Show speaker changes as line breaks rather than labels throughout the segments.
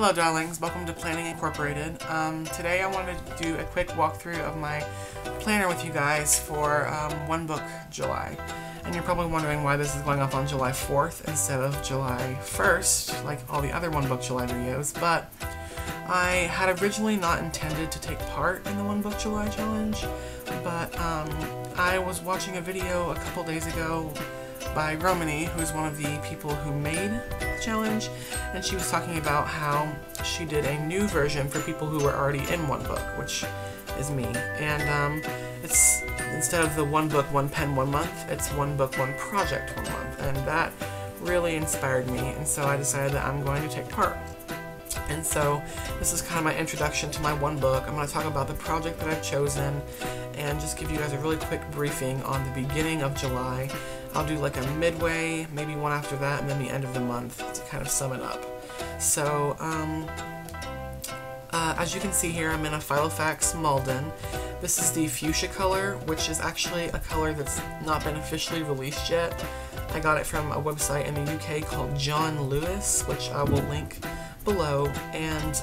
Hello darlings, welcome to Planning Incorporated. Today I wanted to do a quick walkthrough of my planner with you guys for One Book July. And you're probably wondering why this is going up on July 4th instead of July 1st, like all the other One Book July videos, but I had originally not intended to take part in the One Book July challenge, but I was watching a video a couple days ago by Romany, who's one of the people who made the challenge, and she was talking about how she did a new version for people who were already in One Book, which is me. And it's, instead of the One Book, One Pen, 1 month, it's One Book, One Project, 1 month, and that really inspired me, and so I decided that I'm going to take part. And so this is kind of my introduction to my One Book. I'm going to talk about the project that I've chosen and just give you guys a really quick briefing on the beginning of July. I'll do like a midway, maybe one after that, and then the end of the month to kind of sum it up. So, as you can see here, I'm in a Filofax Malden. This is the Fushcia color, which is actually a color that's not been officially released yet. I got it from a website in the UK called John Lewis, which I will link below, and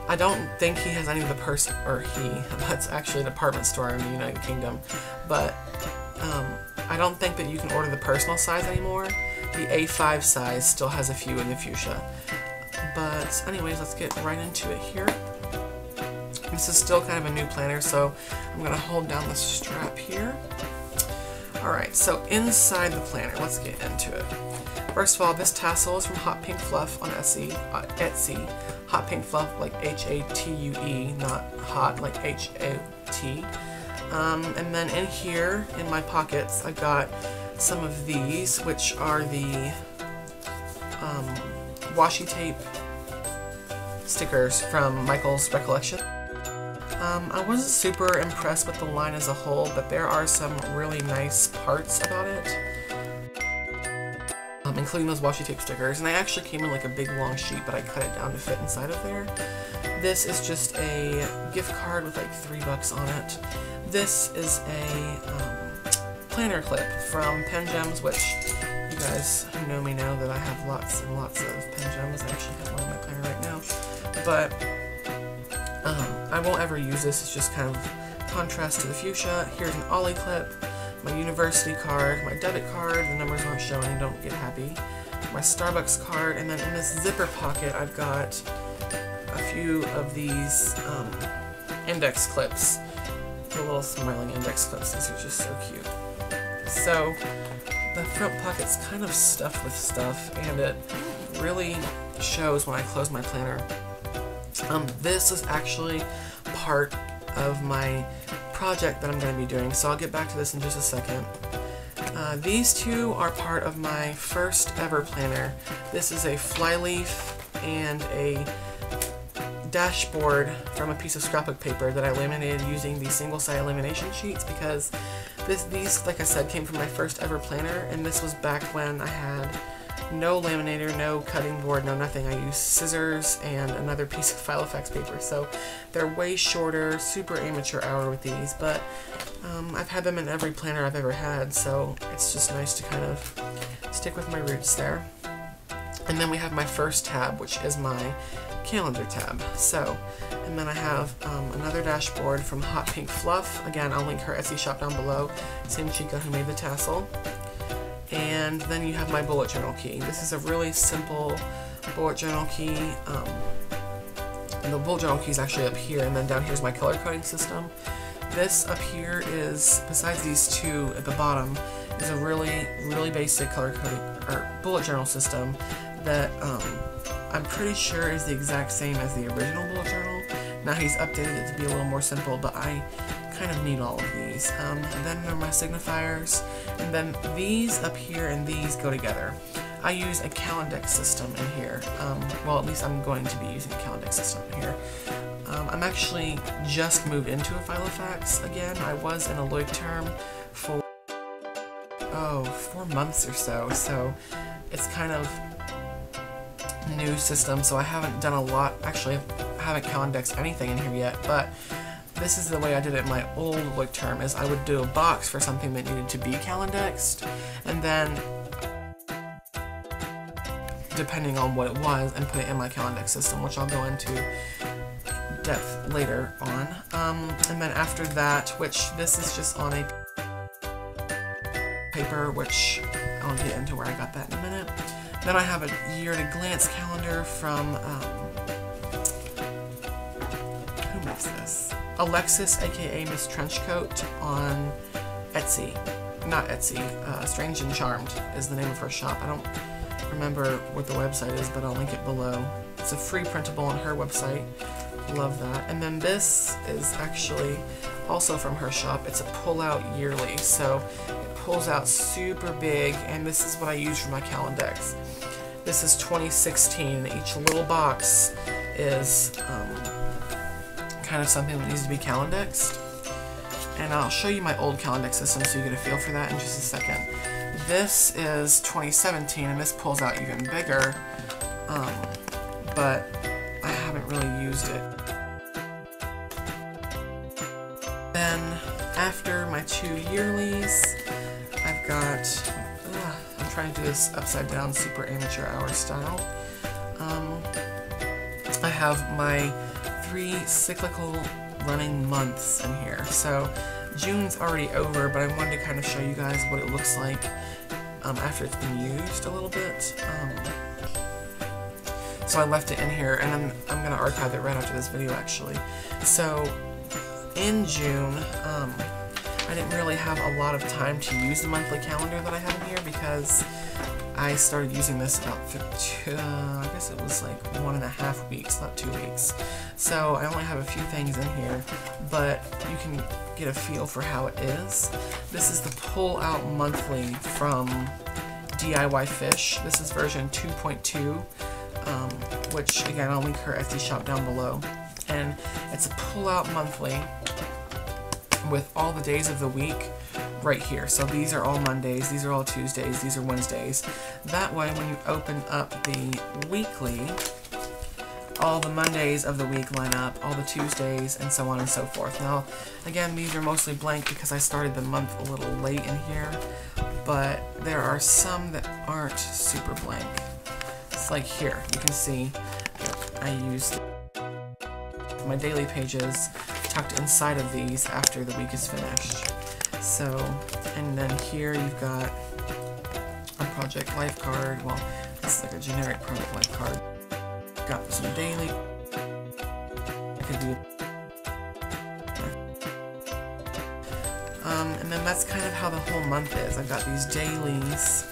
I don't think he has any of the that's actually a department store in the United Kingdom, but I don't think that you can order the personal size anymore. The A5 size still has a few in the Fushcia. But anyways, let's get right into it here. This is still kind of a new planner, so I'm going to hold down the strap here. Alright, so inside the planner, let's get into it. First of all, this tassel is from Hot Pink Fluff on Etsy. Hot Pink Fluff, like H-A-T-U-E, not hot like H-A-T. And then in here, in my pockets, I got some of these, which are the washi tape stickers from Michael's Recollection. I wasn't super impressed with the line as a whole, but there are some really nice parts about it. Including those washi tape stickers, and they actually came in like a big long sheet, but I cut it down to fit inside of there. This is just a gift card with like $3 on it. This is a planner clip from Pen Gems, which you guys who know me know that I have lots and lots of Pen Gems. I actually have one in my planner right now, but I won't ever use this. It's just kind of contrast to the Fushcia. Here's an Ollie clip. My university card, my debit card, the numbers aren't showing, don't get happy. My Starbucks card, and then in this zipper pocket I've got a few of these index clips. The little smiling index clips, these are just so cute. So, the front pocket's kind of stuffed with stuff, and it really shows when I close my planner. This is actually part of my project that I'm going to be doing, so I'll get back to this in just a second. These two are part of my first ever planner. This is a flyleaf and a dashboard from a piece of scrapbook paper that I laminated using the single-sided lamination sheets, because these, like I said, came from my first ever planner, and this was back when I had no laminator, no cutting board, no nothing. I used scissors and another piece of Filofax paper, so they're way shorter, super amateur hour with these, but I've had them in every planner I've ever had, so it's just nice to kind of stick with my roots there. And then we have my first tab, which is my calendar tab. So, and then I have another dashboard from Hot Pink Fluff. Again, I'll link her Etsy shop down below. Same chica who made the tassel. And then you have my bullet journal key. This is a really simple bullet journal key. And the bullet journal key is actually up here, and then down here is my color coding system. This up here is, besides these two at the bottom, is a really basic color coding or bullet journal system that I'm pretty sure is the exact same as the original bullet journal. Now he's updated it to be a little more simple, but I kind of need all of these. And then there are my signifiers, and then these up here and these go together. I use a Calendex system in here. Well, at least I'm going to be using a Calendex system here. I'm actually just moved into a Filofax again. I was in a Loic term for 4 months or so, so it's kind of a new system, so I haven't done a lot. Actually, I haven't Calendexed anything in here yet, but this is the way I did it in my old Loic term, is I would do a box for something that needed to be Calendexed, and then depending on what it was, and put it in my Calendex system, which I'll go into depth later on. And then after that, which this is just on a paper, which I'll get into where I got that in a minute. Then I have a year-at-a-glance calendar from, who makes this? Alexis, aka Miss Trenchcoat, on Etsy. Not Etsy, Strange and Charmed is the name of her shop. I don't remember what the website is, but I'll link it below. It's a free printable on her website. Love that. And then this is actually also from her shop. It's a pull-out yearly, so it pulls out super big, and this is what I use for my Calendex. This is 2016. Each little box is kind of something that needs to be Calendexed. And I'll show you my old Calendex system so you get a feel for that in just a second. This is 2017, and this pulls out even bigger, but I haven't really used it. Then, after my 2 yearlies, I've got, I'm trying to do this upside down, super amateur hour style. I have my 3 cyclical running months in here. So June's already over, but I wanted to kind of show you guys what it looks like after it's been used a little bit. So I left it in here, and I'm going to archive it right after this video actually. So in June, I didn't really have a lot of time to use the monthly calendar that I have in here because I started using this about, I guess it was like 1.5 weeks, not 2 weeks. So I only have a few things in here, but you can get a feel for how it is. This is the pull-out monthly from DIY Fish. This is version 2.2, which again, I'll link her Etsy shop down below. And it's a pull-out monthly with all the days of the week right here. So these are all Mondays, these are all Tuesdays, these are Wednesdays. That way when you open up the weekly, all the Mondays of the week line up, all the Tuesdays, and so on and so forth. Now, again, these are mostly blank because I started the month a little late in here, but there are some that aren't super blank. It's like here, you can see I used my daily pages tucked inside of these after the week is finished. So, and then here you've got a Project Life card. Well, it's like a generic Project Life card. Got some daily. I could do. And then that's kind of how the whole month is. I've got these dailies,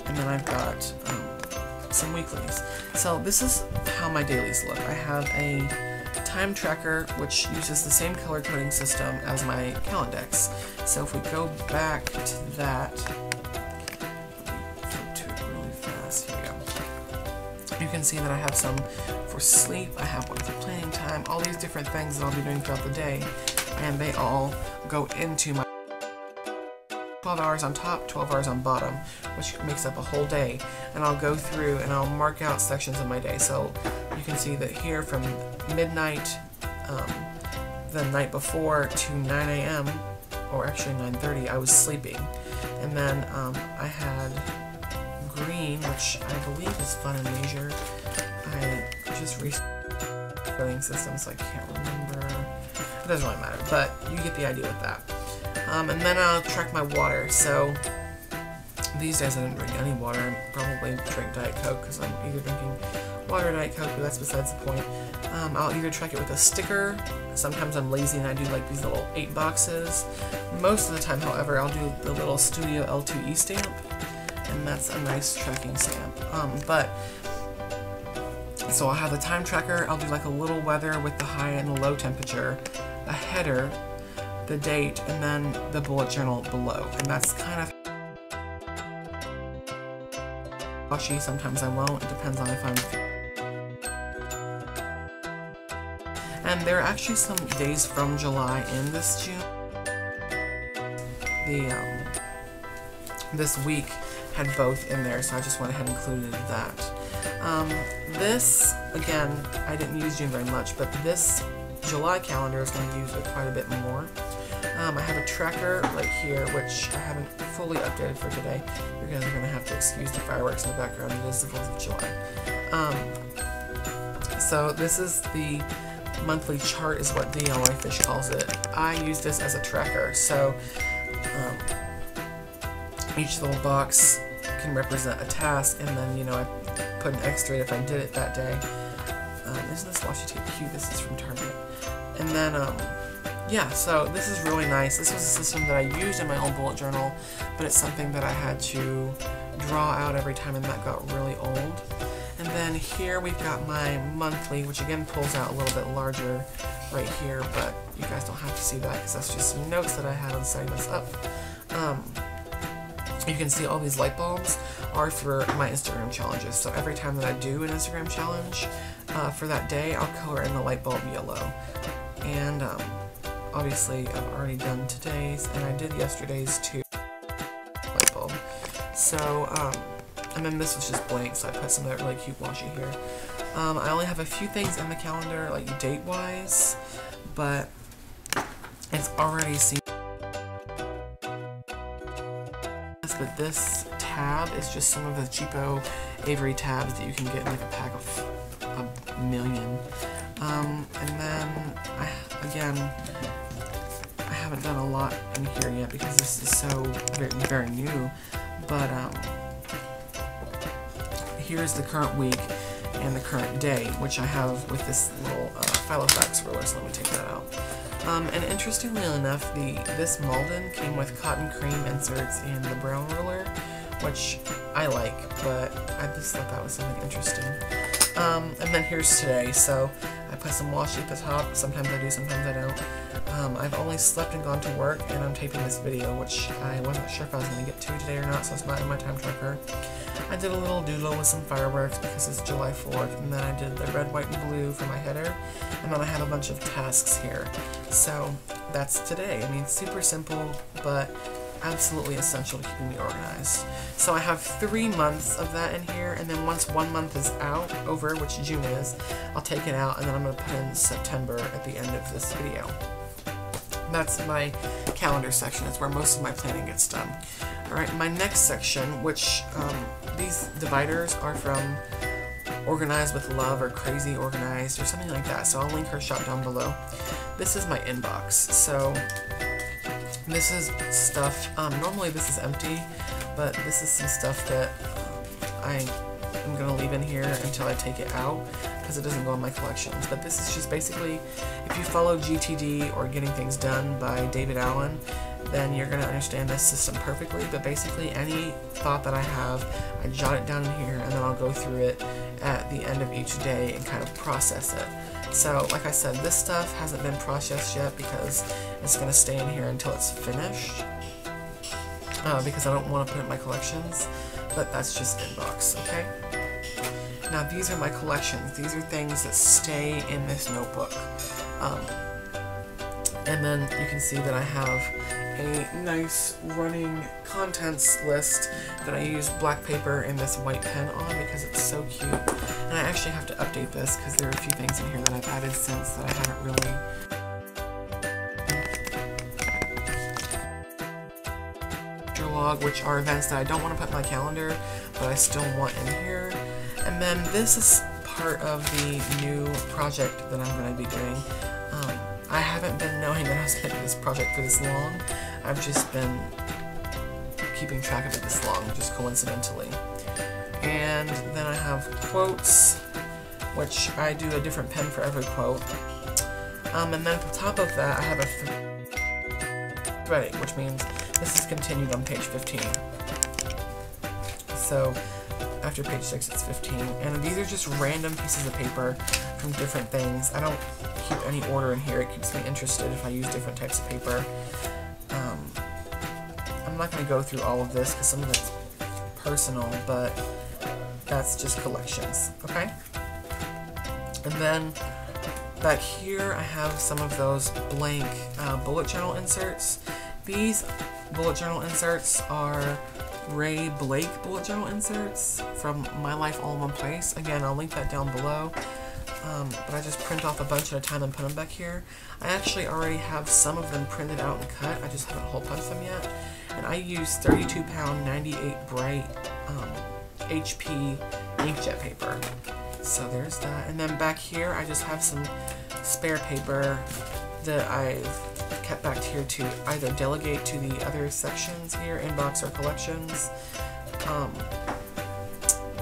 and then I've got some weeklies. So this is how my dailies look. I have a time tracker which uses the same color coding system as my Calendex. So if we go back to that, let me flip to it really fast. Here we go. You can see that I have some for sleep, I have one for planning time, all these different things that I'll be doing throughout the day, and they all go into my 12 hours on top, 12 hours on bottom, which makes up a whole day. And I'll go through and I'll mark out sections of my day. So you can see that here from midnight, the night before, to 9 a.m., or actually 9:30, I was sleeping. And then I had green, which I believe is fun and leisure. I just restarting systems, so I can't remember. It doesn't really matter, but you get the idea with that. And then I'll track my water. So these days I didn't drink any water. I probably drink Diet Coke because I'm either drinking water or Diet Coke, but that's besides the point. I'll either track it with a sticker. Sometimes I'm lazy and I do like these little 8 boxes. Most of the time, however, I'll do the little Studio L2E stamp, and that's a nice tracking stamp. So I'll have the time tracker. I'll do like a little weather with the high and the low temperature, a header, the date, and then the bullet journal below. And that's kind of washy. Sometimes I won't. It depends on if I'm. And there are actually some days from July in this June. This week had both in there, so I just went ahead and included that. This, again, I didn't use June very much, but this July calendar is going to use it quite a bit more. I have a tracker right here, which I haven't fully updated for today. You guys are going to have to excuse the fireworks in the background. It is the 4th of July. So this is the monthly chart is what DIY Fish calls it. I use this as a tracker. So each little box can represent a task, and then, you know, I put an X through it if I did it that day. Isn't this washi tape cute? This is from Target. And then, yeah, so this is really nice. This was a system that I used in my old bullet journal, but it's something that I had to draw out every time, and that got really old. And then here we've got my monthly, which again pulls out a little bit larger right here, but you guys don't have to see that because that's just some notes that I had on setting this up. You can see all these light bulbs are for my Instagram challenges. So every time that I do an Instagram challenge for that day, I'll color in the light bulb yellow. And obviously I've already done today's, and I did yesterday's too. Light bulb. So, and then this was just blank, so I put some of that really cute washi here. I only have a few things in the calendar, like date-wise, but it's already seen. But this tab is just some of the cheapo Avery tabs that you can get in like a pack of a million. And then, I haven't done a lot in here yet because this is so very, very new, but here's the current week and the current day, which I have with this little Filofax ruler, so let me take that out. And interestingly enough, this Malden came with cotton cream inserts and the brown ruler, which I like, but I just thought that was something interesting. And then here's today, so I put some washi at the top. Sometimes I do, sometimes I don't. I've only slept and gone to work, and I'm taping this video, which I wasn't sure if I was going to get to today or not, so it's not in my time tracker. I did a little doodle with some fireworks because it's July 4th, and then I did the red, white, and blue for my header, and then I have a bunch of tasks here. So that's today. I mean, super simple, but absolutely essential to keeping me organized. So I have 3 months of that in here, and then once 1 month is over, which June is, I'll take it out, and then I'm going to put in September at the end of this video. That's my calendar section. It's where most of my planning gets done. Alright, my next section, which these dividers are from Organized with Love or Crazy Organized or something like that, so I'll link her shop down below. This is my inbox. So this is stuff, normally this is empty, but this is some stuff that I am going to leave in here until I take it out, because it doesn't go in my collections. But this is just basically, if you follow GTD or Getting Things Done by David Allen, then you're going to understand this system perfectly. But basically any thought that I have, I jot it down in here, and then I'll go through it at the end of each day and kind of process it. So, like I said, this stuff hasn't been processed yet because it's going to stay in here until it's finished, because I don't want to put it in my collections, but that's just inbox, okay? Now, these are my collections. These are things that stay in this notebook. And then you can see that I have a nice running contents list that I use black paper and this white pen on because it's so cute. And I actually have to update this because there are a few things in here that I've added since that I haven't really log, which are events that I don't want to put in my calendar, but I still want in here. And then this is part of the new project that I'm going to be doing. I haven't been knowing that I was going to do this project for this long. I've just been keeping track of it this long, just coincidentally. And then I have quotes, which I do a different pen for every quote. And then at the top of that, I have a threading, which means this is continued on page 15. So after page 6, it's 15. And these are just random pieces of paper from different things. I don't keep any order in here. It keeps me interested if I use different types of paper. I'm not going to go through all of this because some of it's personal, but that's just collections, okay? And then back here I have some of those blank bullet journal inserts. These bullet journal inserts are Ray Blake bullet journal inserts from My Life All in One Place. Again, I'll link that down below. but I just print off a bunch at a time and put them back here. I actually already have some of them printed out and cut. I just haven't hole punched them yet. And I use 32 pound 98 bright HP inkjet paper. So there's that. And then back here I just have some spare paper that I've kept back here to either delegate to the other sections here, inbox or collections,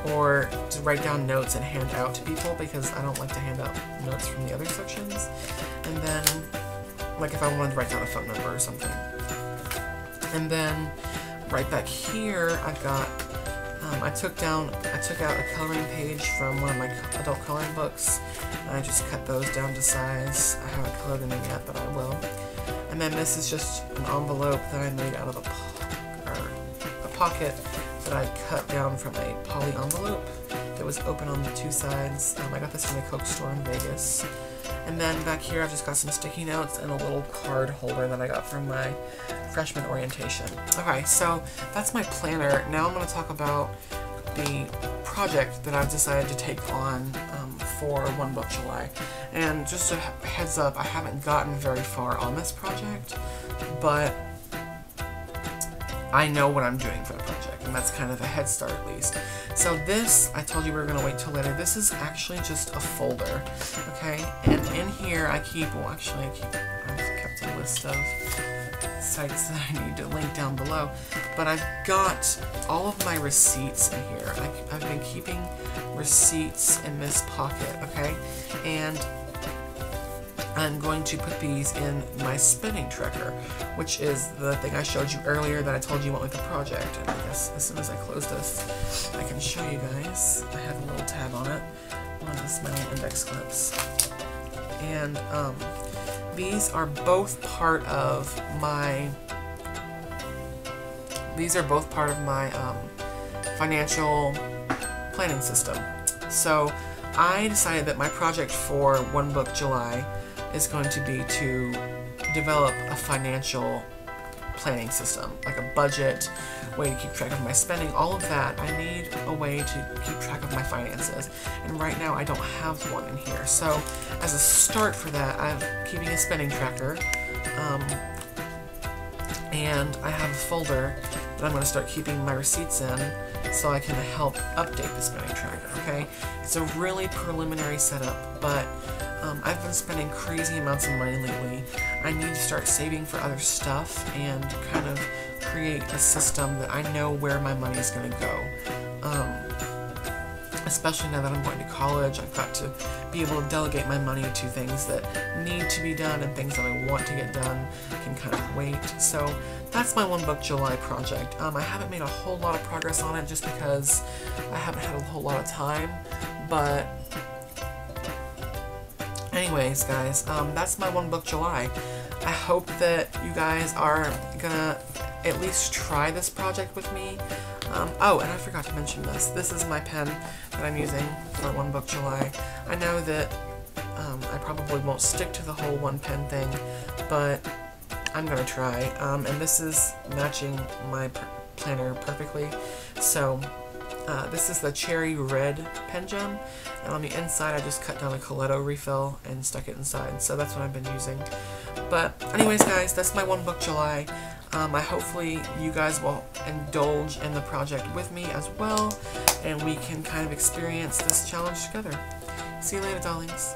or to write down notes and hand out to people, because I don't like to hand out notes from the other sections. And then, like if I wanted to write down a phone number or something. And then right back here I've got, I took out a coloring page from one of my adult coloring books, and I just cut those down to size. I haven't colored them in yet, but I will. And then this is just an envelope that I made out of a pocket that I cut down from a poly envelope that was open on the two sides. I got this from the Coke store in Vegas. And then back here I've just got some sticky notes and a little card holder that I got from my freshman orientation. Okay, so that's my planner. Now I'm going to talk about the project that I've decided to take on for One Book July. And just a heads up, I haven't gotten very far on this project, but I know what I'm doing for the project, and that's kind of a head start at least. So this, I told you we were going to wait till later, this is actually just a folder, okay? And in here I keep, well actually I've kept a list of sites that I need to link down below, but I've got all of my receipts in here. I've been keeping receipts in this pocket, okay? And I'm going to put these in my spending tracker, which is the thing I showed you earlier that I told you went with the project. And I guess as soon as I close this, I can show you guys. I have a little tab on it, one of my index clips. And these are both part of my financial planning system. So I decided that my project for One Book July is going to be to develop a financial planning system, like a budget, way to keep track of my spending, all of that. I need a way to keep track of my finances, and right now I don't have one in here. So as a start for that, I'm keeping a spending tracker, and I have a folder that I'm going to start keeping my receipts in so I can help update the spending tracker, okay? It's a really preliminary setup, but I've been spending crazy amounts of money lately. I need to start saving for other stuff and kind of create a system that I know where my money is going to go. Especially now that I'm going to college, I've got to be able to delegate my money to things that need to be done, and things that I want to get done can kind of wait. So that's my One Book July project. I haven't made a whole lot of progress on it just because I haven't had a whole lot of time, but anyways, guys, that's my One Book July. I hope that you guys are gonna at least try this project with me. Oh, and I forgot to mention this. This is my pen that I'm using for One Book July. I know that I probably won't stick to the whole one pen thing, but I'm gonna try. And this is matching my planner perfectly. So this is the cherry red pen gem, and on the inside I just cut down a Coletto refill and stuck it inside, so that's what I've been using. But anyways, guys, that's my One Book July. Hopefully you guys will indulge in the project with me as well, and we can kind of experience this challenge together. See you later, darlings.